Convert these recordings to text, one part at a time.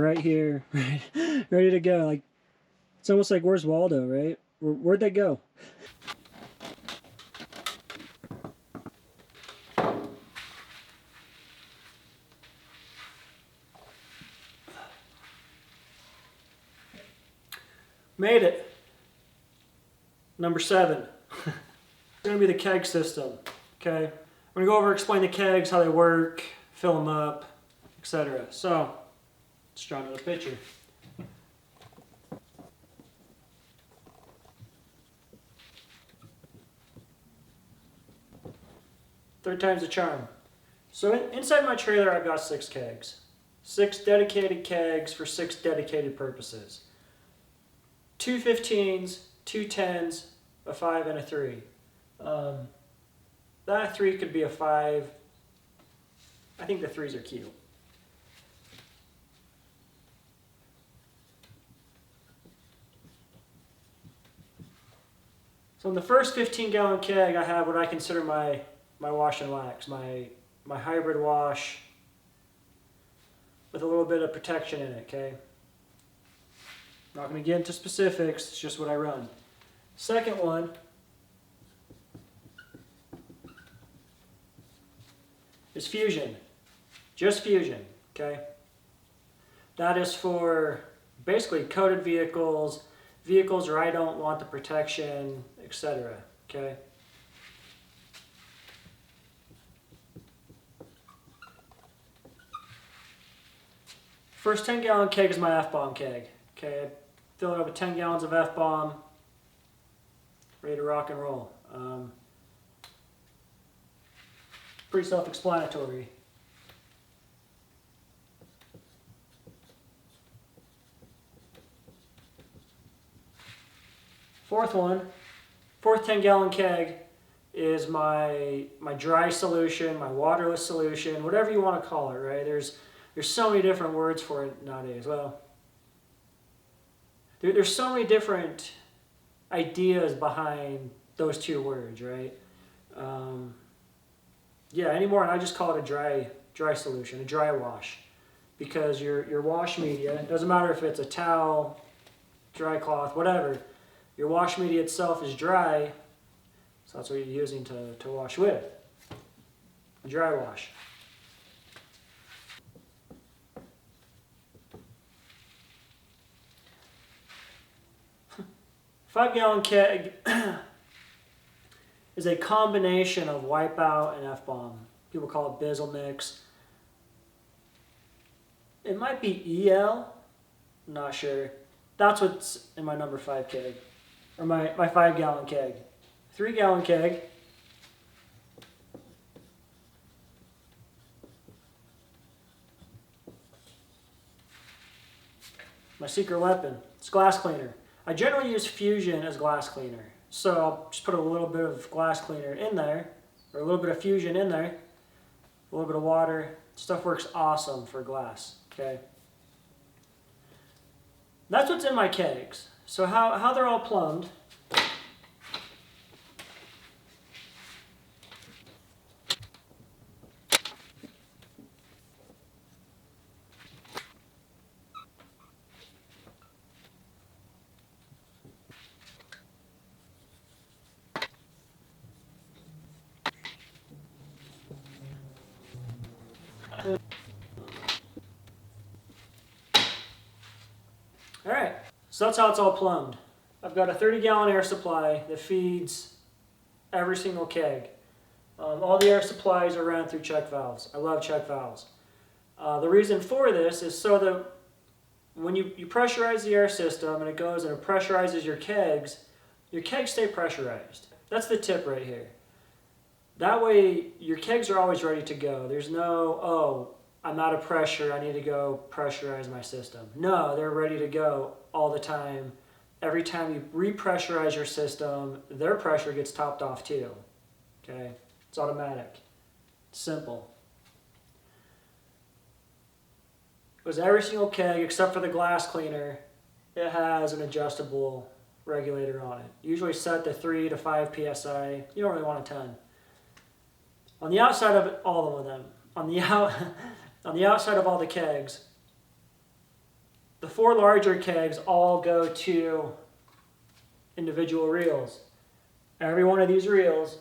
right here, ready to go. Like, it's almost like, where's Waldo, right? Where'd they go? Made it. Number 7. It's going to be the keg system. Okay, I'm going to go over, explain the kegs, how they work, fill them up, etc. So, let's draw another picture. Third time's a charm. So inside my trailer I've got 6 kegs. 6 dedicated kegs for 6 dedicated purposes. 2 15s, 2 10s, a 5 and a 3. That 3 could be a 5. I think the 3s are cute. So in the first 15-gallon keg I have what I consider my wash and wax, my hybrid wash with a little bit of protection in it, okay? Not going to get into specifics, it's just what I run. Second one is Fusion. Just Fusion, okay? That is for basically coated vehicles, vehicles where I don't want the protection, etc., okay? First 10-gallon keg is my F-bomb keg. Okay, I fill it up with 10 gallons of F-bomb, ready to rock and roll. Pretty self-explanatory. Fourth 10-gallon keg is my dry solution, my waterless solution, whatever you want to call it, right? There's so many different words for it nowadays. Well, there's so many different ideas behind those 2 words, right? Yeah, anymore I just call it a dry solution, a dry wash, because your wash media, it doesn't matter if it's a towel, dry cloth, whatever, your wash media itself is dry, so that's what you're using to wash with, a dry wash. 5-gallon keg is a combination of Wipeout and F-bomb. People call it Bizzle Mix. It might be EL, I'm not sure. That's what's in my number 5 keg, or my 5-gallon keg. 3-gallon keg my secret weapon. It's glass cleaner. I generally use Fusion as glass cleaner. So I'll just put a little bit of glass cleaner in there, or a little bit of Fusion in there, a little bit of water. Stuff works awesome for glass, okay? That's what's in my kegs. So how they're all plumbed. Alright, so that's how it's all plumbed. I've got a 30-gallon air supply that feeds every single keg. All the air supplies are ran through check valves. I love check valves. The reason for this is so that when you pressurize the air system and it goes and it pressurizes your kegs stay pressurized. That's the tip right here. That way your kegs are always ready to go. There's no, oh, I'm out of pressure, I need to go pressurize my system. No, they're ready to go all the time. Every time you repressurize your system, their pressure gets topped off too. Okay? It's automatic. It's simple. Because every single keg, except for the glass cleaner, it has an adjustable regulator on it. Usually set to 3 to 5 psi. You don't really want a ton. On the outside of all of them, on the outside of all the kegs, The 4 larger kegs all go to individual reels. Every one of these reels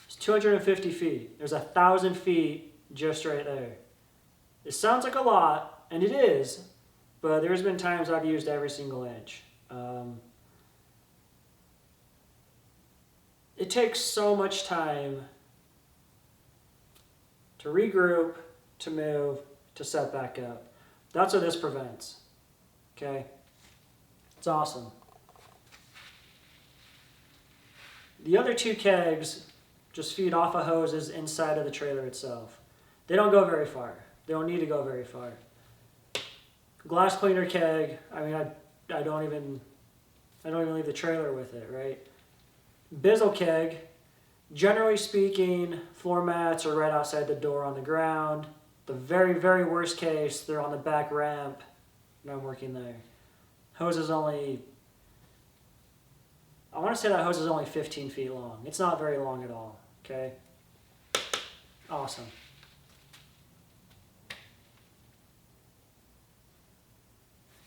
is 250 feet. There's 1,000 feet just right there. It sounds like a lot, and it is, but there's been times I've used every single inch. It takes so much time to regroup, to move, to set back up. That's what this prevents. Okay? It's awesome. The other 2 kegs just feed off of hoses inside of the trailer itself. They don't go very far. They don't need to go very far. Glass cleaner keg, I mean, I don't even leave the trailer with it, right? Bizzle keg, generally speaking, floor mats are right outside the door on the ground. The very, very worst case, they're on the back ramp and I'm working there. Hose is only, I want to say that hose is only 15 feet long. It's not very long at all, okay? Awesome.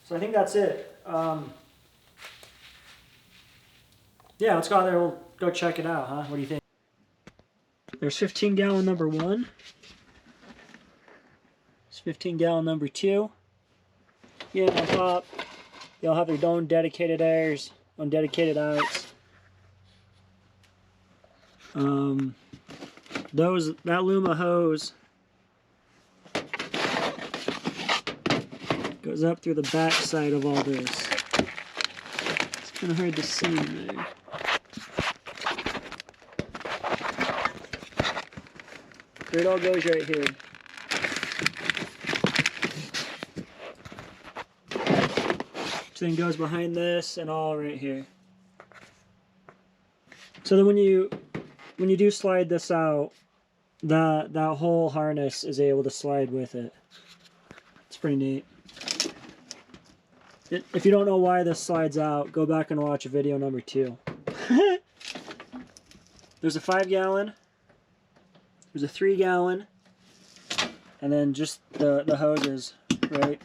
So I think that's it. Yeah, let's go out there. We'll go check it out, huh? What do you think? There's 15-gallon number 1. There's 15-gallon number 2. Yeah, on top, you'll have your own dedicated airs, undedicated outs. That Luma hose goes up through the back side of all this. It's kind of hard to see in there. It all goes right here. Everything goes behind this and all right here. So then when you do slide this out, that whole harness is able to slide with it. It's pretty neat. If you don't know why this slides out, go back and watch video number 2. There's a 5-gallon. There's a 3-gallon. And then just the hoses, right?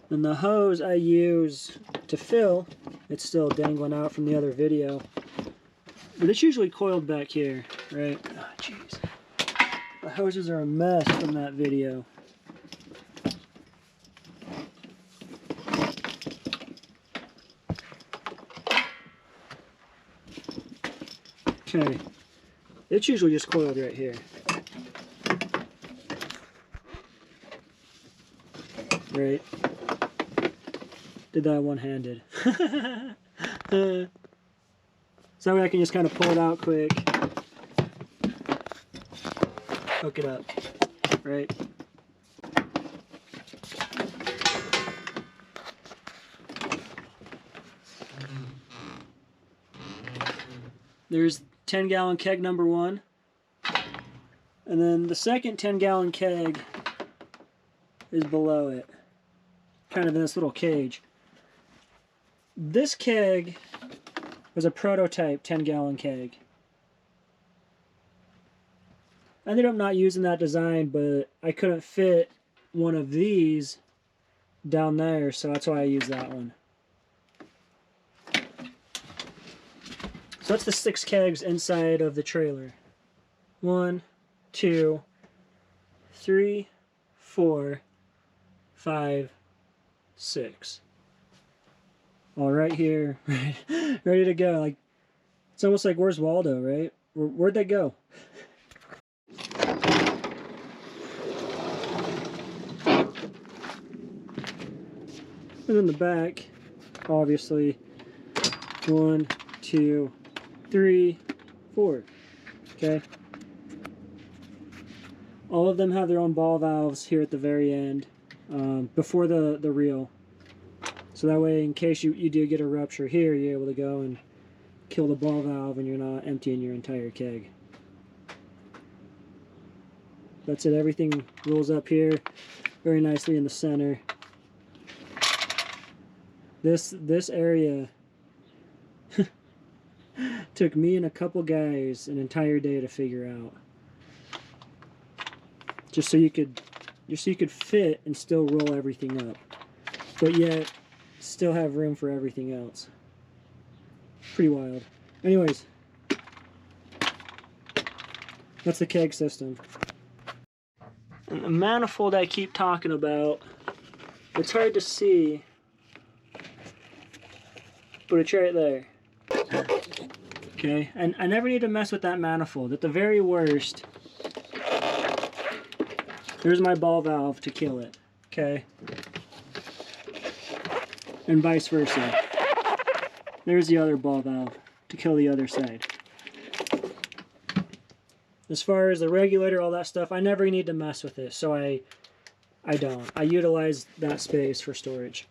And the hose I use to fill, it's still dangling out from the other video. But it's usually coiled back here, right? Oh, jeez. The hoses are a mess from that video. Okay. It's usually just coiled right here. Right. Did that one-handed. So that way I can just kind of pull it out quick. Hook it up. Right. There's 10-gallon keg number 1. And then the second 10-gallon keg is below it. Kind of in this little cage. This keg was a prototype 10-gallon keg. I ended up not using that design, but I couldn't fit one of these down there, so that's why I used that one. So that's the 6 kegs inside of the trailer. 1, 2, 3, 4, 5, 6. All right here, ready to go. Like, it's almost like, where's Waldo, right? Where'd they go? And in the back, obviously, 1, 2, 3, 4. Okay. All of them have their own ball valves here at the very end, before the reel. So that way, in case you do get a rupture here, you're able to go and kill the ball valve and you're not emptying your entire keg. That's it. Everything rolls up here very nicely in the center. This area took me and a couple guys an entire day to figure out. just so you could fit and still roll everything up, but yet still have room for everything else. Pretty wild. Anyways, that's the keg system. And the manifold I keep talking about, it's hard to see, but it's right there. Okay, and I never need to mess with that manifold. At the very worst, there's my ball valve to kill it, okay? And vice versa. There's the other ball valve to kill the other side. As far as the regulator, all that stuff, I never need to mess with it, so I don't. I utilize that space for storage.